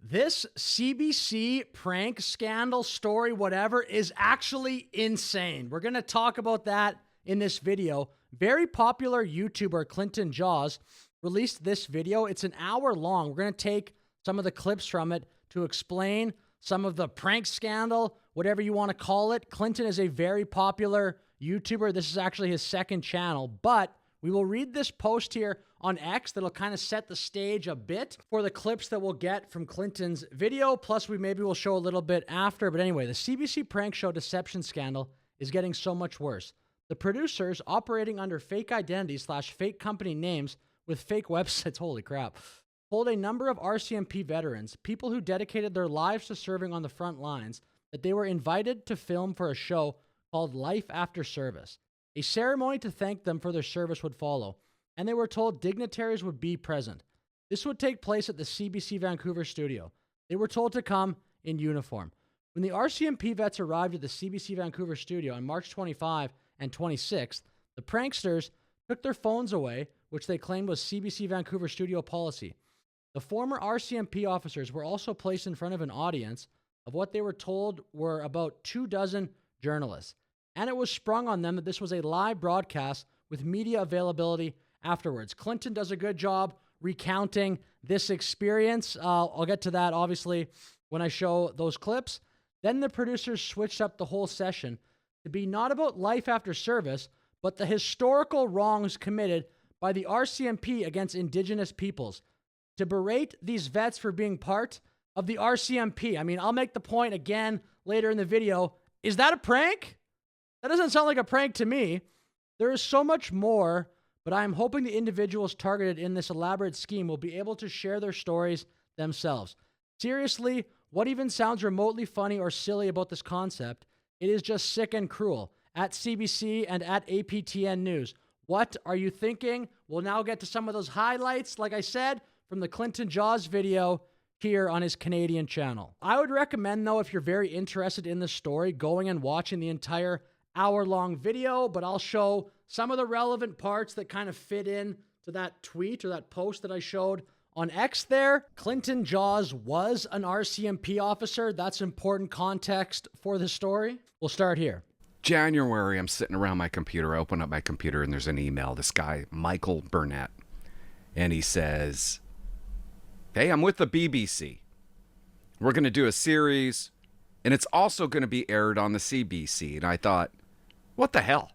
This CBC prank scandal story, whatever, is actually insane. We're going to talk about that in this video. Very popular YouTuber Clinton Jaws released this video. It's an hour long. We're going to take some of the clips from it to explain some of the prank scandal, whatever you want to call it. Clinton is a very popular YouTuber. This is actually his second channel, but we will read this post here on X that'll kind of set the stage a bit for the clips that we'll get from Clinton's video. Plus, we maybe will show a little bit after. But anyway, the CBC prank show deception scandal is getting so much worse. The producers, operating under fake identities / fake company names with fake websites, holy crap, told a number of RCMP veterans, people who dedicated their lives to serving on the front lines, that they were invited to film for a show called Life After Service. A ceremony to thank them for their service would follow, and they were told dignitaries would be present. This would take place at the CBC Vancouver studio. They were told to come in uniform. When the RCMP vets arrived at the CBC Vancouver studio on March 25 and 26th, the pranksters took their phones away, which they claimed was CBC Vancouver studio policy. The former RCMP officers were also placed in front of an audience of what they were told were about 24 journalists. And it was sprung on them that this was a live broadcast with media availability afterwards. Clinton does a good job recounting this experience. I'll get to that, obviously, when I show those clips. Then the producers switched up the whole session to be not about life after service, but the historical wrongs committed by the RCMP against Indigenous peoples, to berate these vets for being part of the RCMP. I mean, I'll make the point again later in the video. Is that a prank? That doesn't sound like a prank to me. There is so much more, but I'm hoping the individuals targeted in this elaborate scheme will be able to share their stories themselves. Seriously, what even sounds remotely funny or silly about this concept? It is just sick and cruel. At CBC and at APTN News. What are you thinking? We'll now get to some of those highlights, like I said, from the Clinton Jaws video here on his Canadian channel. I would recommend, though, if you're very interested in the story, going and watching the entire hour-long video, but I'll show some of the relevant parts that kind of fit in to that tweet or that post that I showed on X there. Clinton Jaws was an RCMP officer. That's important context for the story. We'll start here. January, I'm sitting around my computer. I open up my computer and there's an email. This guy, Michael Burnett, and he says, "Hey, I'm with the BBC. We're going to do a series, and it's also going to be aired on the CBC." And I thought, what the hell?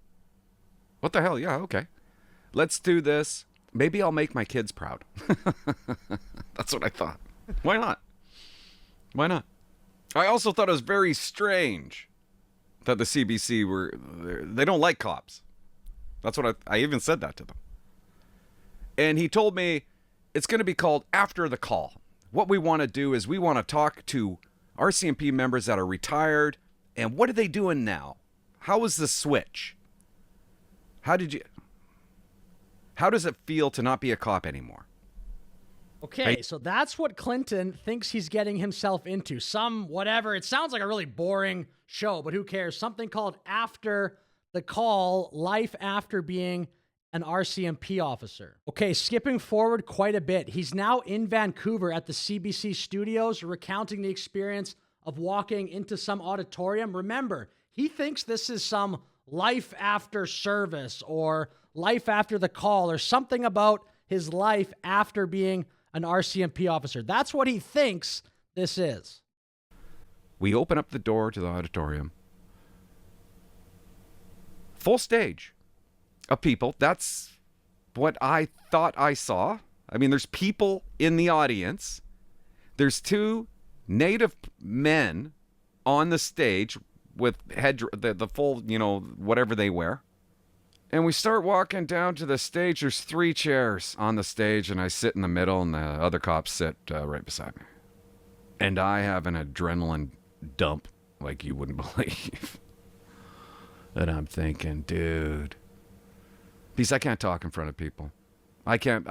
What the hell? Yeah, okay. Let's do this. Maybe I'll make my kids proud. That's what I thought. Why not? Why not? I also thought it was very strange that the CBC they don't like cops. That's what I even said that to them. And he told me it's going to be called After the Call. What we want to do is we want to talk to RCMP members that are retired, and what are they doing now? How was the switch? How does it feel to not be a cop anymore? Okay, so that's what Clinton thinks he's getting himself into. Whatever. It sounds like a really boring show, but who cares? Something called After the Call, life after being an RCMP officer. Okay, skipping forward quite a bit. He's now in Vancouver at the CBC studios, recounting the experience of walking into some auditorium. Remember, he thinks this is some life after service or life after the call or something about his life after being an RCMP officer. That's what he thinks this is. We open up the door to the auditorium. Full stage of people. That's what I thought I saw. I mean, there's people in the audience. There's two Native men on the stage with the full, whatever they wear. And we start walking down to the stage. There's 3 chairs on the stage, and I sit in the middle, and the other cops sit right beside me. And I have an adrenaline dump like you wouldn't believe. And I'm thinking, dude, because I can't talk in front of people. I can't.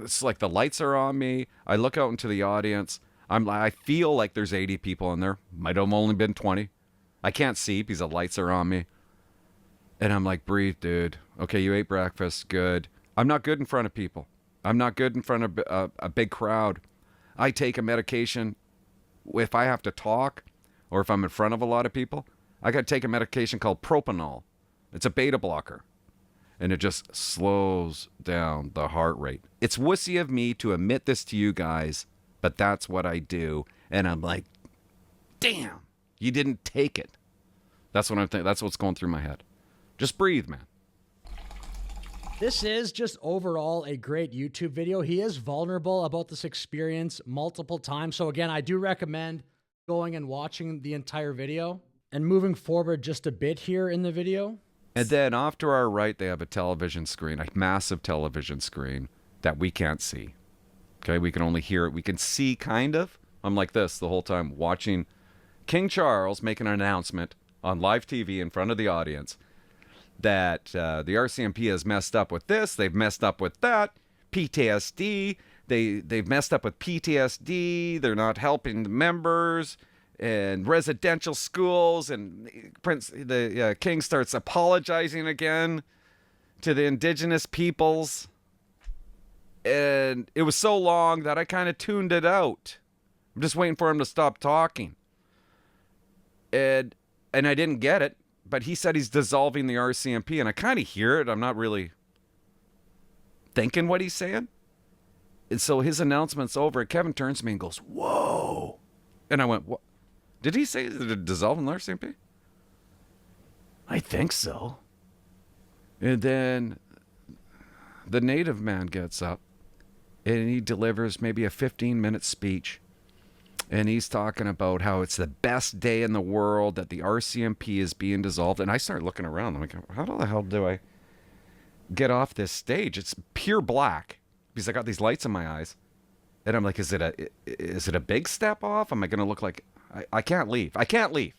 It's like the lights are on me. I look out into the audience. I feel like there's 80 people in there. Might have only been 20. I can't see because the lights are on me. And I'm like, breathe, dude. Okay, you ate breakfast. Good. I'm not good in front of people. I'm not good in front of a big crowd. I take a medication if I have to talk or if I'm in front of a lot of people. I got to take a medication called propanol. It's a beta blocker. And it just slows down the heart rate. It's wussy of me to admit this to you guys, but that's what I do. And I'm like, damn, you didn't take it. That's what I'm thinking. That's what's going through my head. Just breathe, man. This is just overall a great YouTube video. He is vulnerable about this experience multiple times. So again, I do recommend going and watching the entire video and moving forward just a bit here in the video. And then off to our right, they have a television screen, a massive television screen that we can't see. Okay, we can only hear it. We can see kind of. I'm like this the whole time watching King Charles make an announcement on live TV in front of the audience that the RCMP has messed up with this, they've messed up with that, PTSD, they've messed up with PTSD, they're not helping the members, and residential schools, and the king starts apologizing again to the indigenous peoples. And it was so long that I kind of tuned it out. I'm just waiting for him to stop talking. And I didn't get it, but he said he's dissolving the RCMP, and I kind of hear it. I'm not really thinking what he's saying. And so his announcement's over, and Kevin turns to me and goes, whoa. And I went, what? Did he say dissolving the RCMP? I think so. And then the native man gets up and he delivers maybe a 15-minute speech. And he's talking about how it's the best day in the world that the RCMP is being dissolved. And I start looking around. I'm like, how the hell do I get off this stage? It's pure black because I got these lights in my eyes. And I'm like, is it a big step off? Am I going to look like... I can't leave. I can't leave.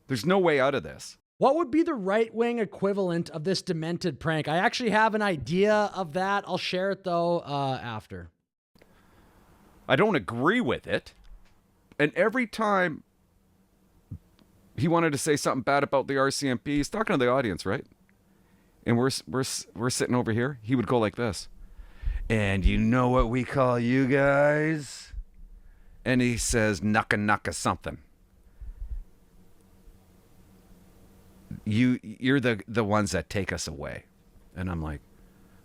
There's no way out of this. What would be the right-wing equivalent of this demented prank? I actually have an idea of that. I'll share it, though, after. I don't agree with it. And every time he wanted to say something bad about the RCMP, he's talking to the audience, right? And we're sitting over here. He would go like this. And you know what we call you guys? And he says, nucka something. You're the ones that take us away. And I'm like,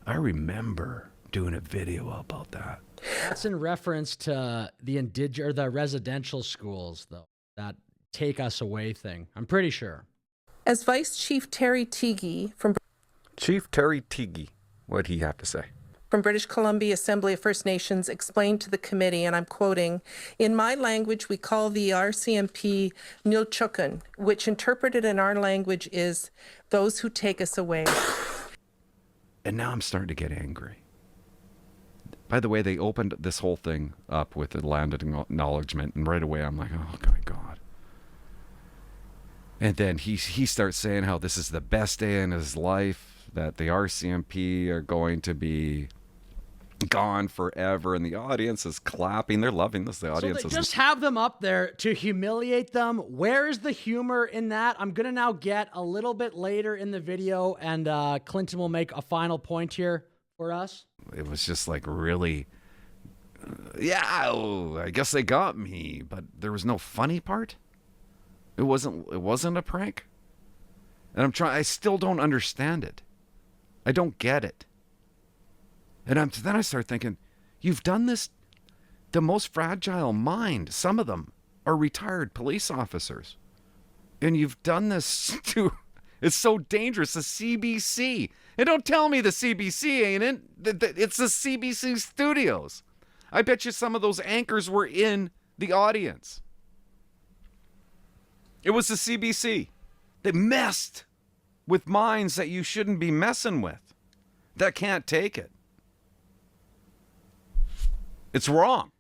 I remember doing a video about that. That's in reference to the residential schools, though, that take us away thing. I'm pretty sure. As Vice Chief Terry Teague from what'd he have to say? From British Columbia Assembly of First Nations explained to the committee, and I'm quoting, "In my language, we call the RCMP Nilchukun, which interpreted in our language is those who take us away." And now I'm starting to get angry. By the way, they opened this whole thing up with a land acknowledgement, and right away I'm like, oh my God. And then he starts saying how this is the best day in his life, that the RCMP are going to be gone forever, and the audience is clapping. They're loving this. The audience so they just have them up there to humiliate them. Where is the humor in that? I'm going to now get a little bit later in the video, and Clinton will make a final point here for us. It was just like really, I guess they got me, but there was no funny part. It wasn't a prank. And I still don't understand it. I don't get it. And then I start thinking, you've done this, the most fragile mind, some of them are retired police officers. And you've done this to, it's so dangerous, the CBC. And don't tell me the CBC ain't it. It's the CBC studios. I bet you some of those anchors were in the audience. It was the CBC. They messed with minds that you shouldn't be messing with, that can't take it. It's wrong.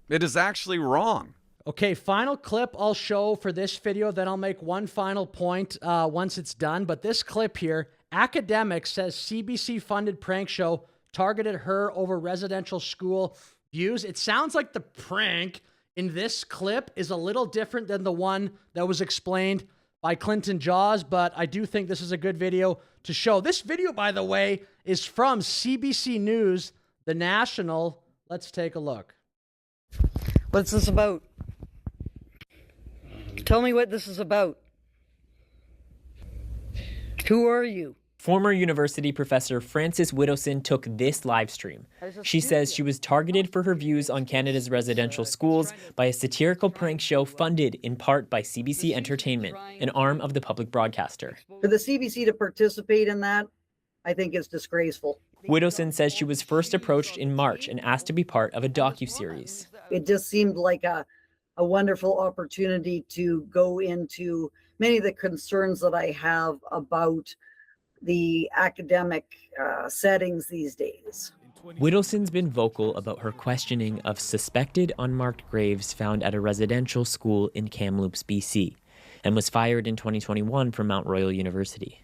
It is actually wrong. Okay, final clip I'll show for this video, then I'll make one final point once it's done. But this clip here, academic says CBC-funded prank show targeted her over residential school views. It sounds like the prank in this clip is a little different than the one that was explained by Clinton Jaws, but I do think this is a good video to show. This video, by the way, is from CBC News, The National. Let's take a look. What's this about? Tell me what this is about. Who are you? Former university professor Frances Widdowson took this live stream. She says she was targeted for her views on Canada's residential schools by a satirical prank show funded in part by CBC Entertainment, an arm of the public broadcaster. For the CBC to participate in that, I think is disgraceful. Widdowson says she was first approached in March and asked to be part of a docuseries. It just seemed like a wonderful opportunity to go into many of the concerns that I have about the academic settings these days. Widdowson's been vocal about her questioning of suspected unmarked graves found at a residential school in Kamloops, BC, and was fired in 2021 from Mount Royal University.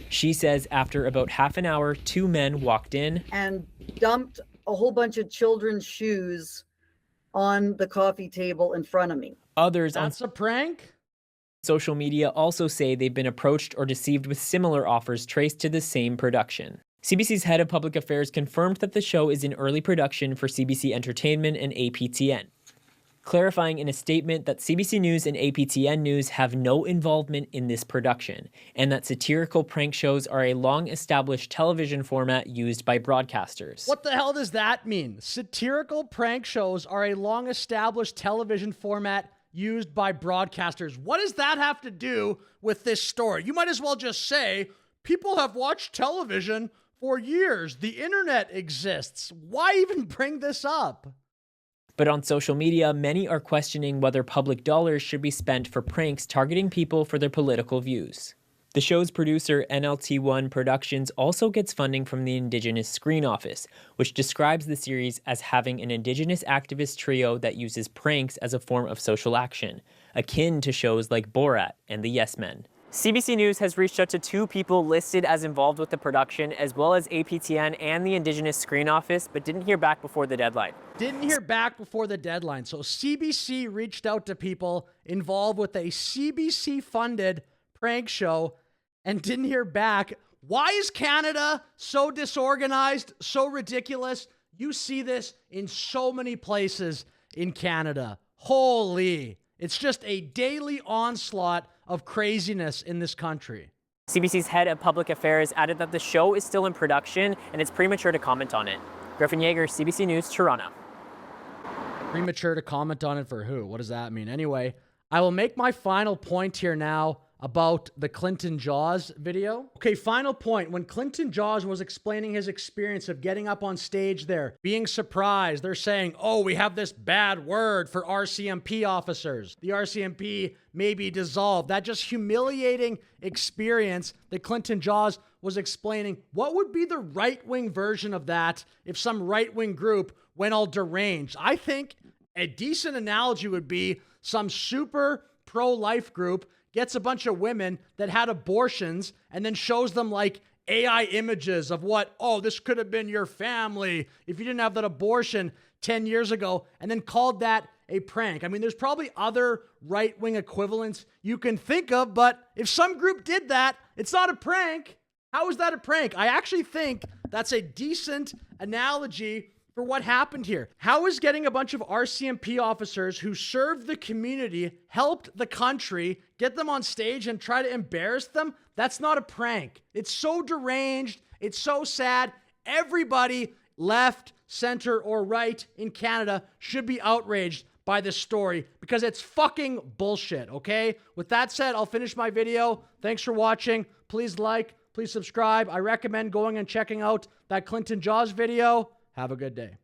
She says after about half an hour, 2 men walked in and dumped a whole bunch of children's shoes on the coffee table in front of me. Others That's a prank? social media also say they've been approached or deceived with similar offers traced to the same production. CBC's head of public affairs confirmed that the show is in early production for CBC Entertainment and APTN, clarifying in a statement that CBC News and APTN News have no involvement in this production, and that satirical prank shows are a long-established television format used by broadcasters. What the hell does that mean? Satirical prank shows are a long-established television format used by broadcasters. What does that have to do with this story? You might as well just say, people have watched television for years. The internet exists. Why even bring this up? But on social media, many are questioning whether public dollars should be spent for pranks targeting people for their political views. The show's producer, NLT1 Productions, also gets funding from the Indigenous Screen Office, which describes the series as having an Indigenous activist trio that uses pranks as a form of social action, akin to shows like Borat and The Yes Men. CBC News has reached out to 2 people listed as involved with the production, as well as APTN and the Indigenous Screen Office, but didn't hear back before the deadline. Didn't hear back before the deadline. So CBC reached out to people involved with a CBC-funded prank show and didn't hear back. Why is Canada so disorganized, so ridiculous? You see this in so many places in Canada. Holy, it's just a daily onslaught of craziness in this country. CBC's head of public affairs added that the show is still in production and it's premature to comment on it. Griffin Yeager, CBC News, Toronto. Premature to comment on it for who? What does that mean? Anyway, I will make my final point here now about the Clinton Jaws video. Okay, final point. When Clinton Jaws was explaining his experience of getting up on stage there, being surprised, they're saying, oh, we have this bad word for RCMP officers. The RCMP may be dissolved. That just humiliating experience that Clinton Jaws was explaining. What would be the right-wing version of that if some right-wing group went all deranged? I think a decent analogy would be some super pro-life group gets a bunch of women that had abortions and then shows them like AI images of what, oh, this could have been your family if you didn't have that abortion 10 years ago, and then called that a prank. I mean, there's probably other right-wing equivalents you can think of, but if some group did that, it's not a prank. How is that a prank? I actually think that's a decent analogy for what happened here. How is getting a bunch of RCMP officers who served the community, helped the country, get them on stage and try to embarrass them? That's not a prank. It's so deranged. It's so sad. Everybody, left, center, or right in Canada, should be outraged by this story because it's fucking bullshit, okay? With that said, I'll finish my video. Thanks for watching. Please like, please subscribe. I recommend going and checking out that Clinton Jaws video. Have a good day.